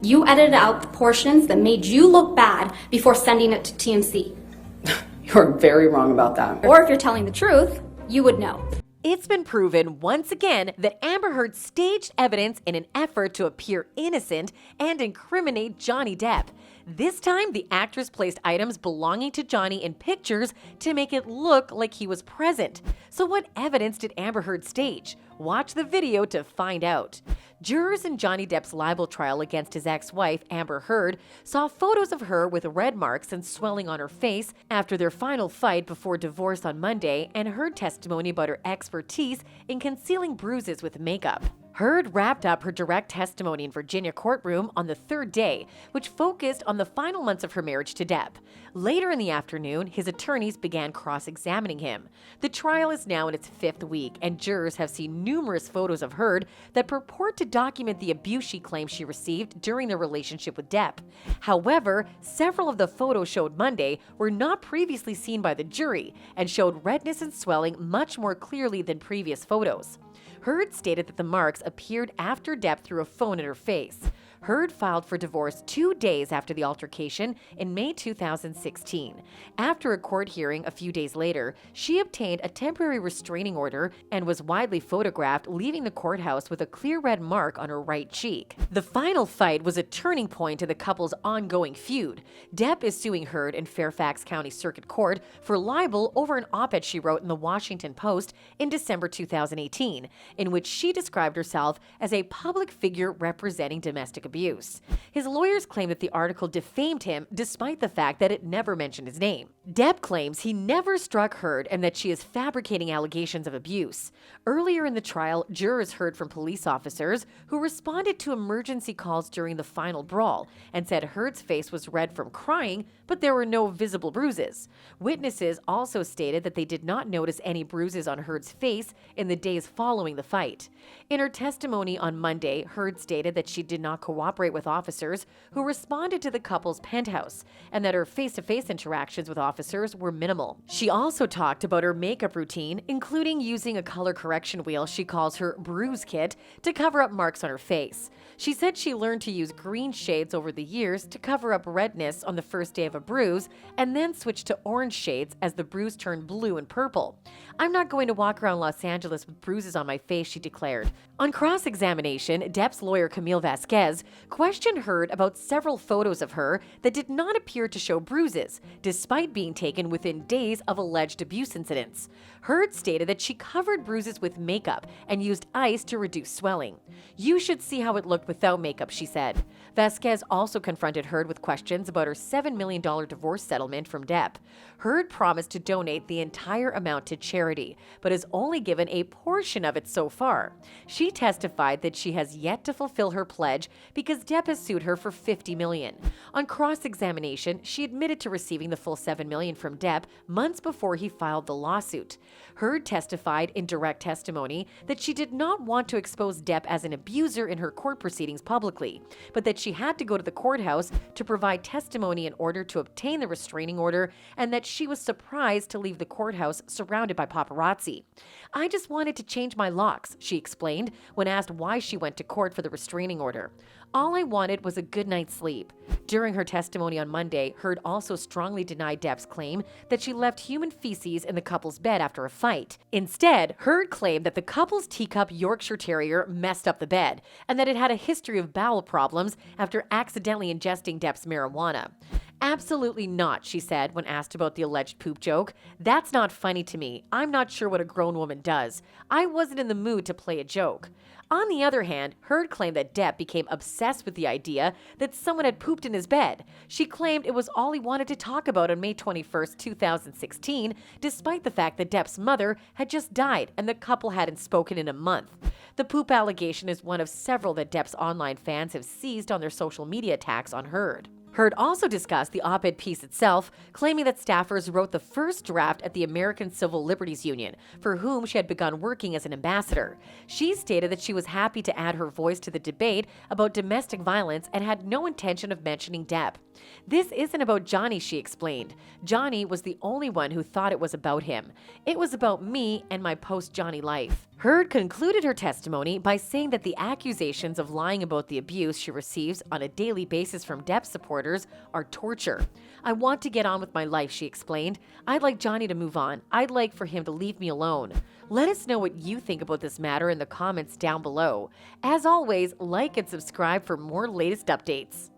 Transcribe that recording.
You edited out the portions that made you look bad before sending it to TMC. You're very wrong about that. Or if you're telling the truth, you would know. It's been proven once again that Amber Heard staged evidence in an effort to appear innocent and incriminate Johnny Depp. This time, the actress placed items belonging to Johnny in pictures to make it look like he was present. So what evidence did Amber Heard stage? Watch the video to find out. Jurors in Johnny Depp's libel trial against his ex-wife, Amber Heard, saw photos of her with red marks and swelling on her face after their final fight before divorce on Monday, and heard testimony about her expertise in concealing bruises with makeup. Heard wrapped up her direct testimony in Virginia courtroom on the third day, which focused on the final months of her marriage to Depp. Later in the afternoon, his attorneys began cross-examining him. The trial is now in its fifth week, and jurors have seen numerous photos of Heard that purport to document the abuse she claims she received during their relationship with Depp. However, several of the photos showed Monday were not previously seen by the jury and showed redness and swelling much more clearly than previous photos. Heard stated that the marks appeared after Depp threw a phone at her face. Heard filed for divorce 2 days after the altercation in May 2016. After a court hearing a few days later, she obtained a temporary restraining order and was widely photographed leaving the courthouse with a clear red mark on her right cheek. The final fight was a turning point in the couple's ongoing feud. Depp is suing Heard in Fairfax County Circuit Court for libel over an op-ed she wrote in the Washington Post in December 2018, in which she described herself as a public figure representing domestic abuse. His lawyers claim that the article defamed him despite the fact that it never mentioned his name. Depp claims he never struck Heard and that she is fabricating allegations of abuse. Earlier in the trial, jurors heard from police officers who responded to emergency calls during the final brawl and said Heard's face was red from crying, but there were no visible bruises. Witnesses also stated that they did not notice any bruises on Heard's face in the days following the fight. In her testimony on Monday, Heard stated that she did not cooperate with officers who responded to the couple's penthouse and that her face-to-face interactions with officers were minimal. She also talked about her makeup routine, including using a color correction wheel she calls her bruise kit to cover up marks on her face. She said she learned to use green shades over the years to cover up redness on the first day of a bruise and then switched to orange shades as the bruise turned blue and purple. "I'm not going to walk around Los Angeles with bruises on my face," she declared. On cross-examination, Depp's lawyer Camille Vasquez questioned Heard about several photos of her that did not appear to show bruises, despite being taken within days of alleged abuse incidents. Heard stated that she covered bruises with makeup and used ice to reduce swelling. "You should see how it looked without makeup," she said. Vasquez also confronted Heard with questions about her $7 million divorce settlement from Depp. Heard promised to donate the entire amount to charity, but has only given a portion of it so far. She testified that she has yet to fulfill her pledge because Depp has sued her for $50 million. On cross-examination, she admitted to receiving the full $7 million from Depp months before he filed the lawsuit. Heard testified in direct testimony that she did not want to expose Depp as an abuser in her court proceedings publicly, but that she had to go to the courthouse to provide testimony in order to obtain the restraining order, and that she was surprised to leave the courthouse surrounded by paparazzi. "I just wanted to change my locks," she explained when asked why she went to court for the restraining order. "All I wanted was a good night's sleep." During her testimony on Monday, Heard also strongly denied Depp's claim that she left human feces in the couple's bed after a fight. Instead, Heard claimed that the couple's teacup Yorkshire Terrier messed up the bed and that it had a history of bowel problems after accidentally ingesting Depp's marijuana. "Absolutely not," she said when asked about the alleged poop joke. "That's not funny to me. I'm not sure what a grown woman does. I wasn't in the mood to play a joke." On the other hand, Heard claimed that Depp became obsessed with the idea that someone had pooped in his bed. She claimed it was all he wanted to talk about on May 21, 2016, despite the fact that Depp's mother had just died and the couple hadn't spoken in a month. The poop allegation is one of several that Depp's online fans have seized on their social media attacks on Heard. Heard also discussed the op-ed piece itself, claiming that staffers wrote the first draft at the American Civil Liberties Union, for whom she had begun working as an ambassador. She stated that she was happy to add her voice to the debate about domestic violence and had no intention of mentioning Depp. This isn't about Johnny, she explained. Johnny was the only one who thought it was about him. It was about me and my post-Johnny life. Heard concluded her testimony by saying that the accusations of lying about the abuse she receives on a daily basis from Depp supporters are torture. I want to get on with my life, she explained. I'd like Johnny to move on. I'd like for him to leave me alone. Let us know what you think about this matter in the comments down below. As always, like and subscribe for more latest updates.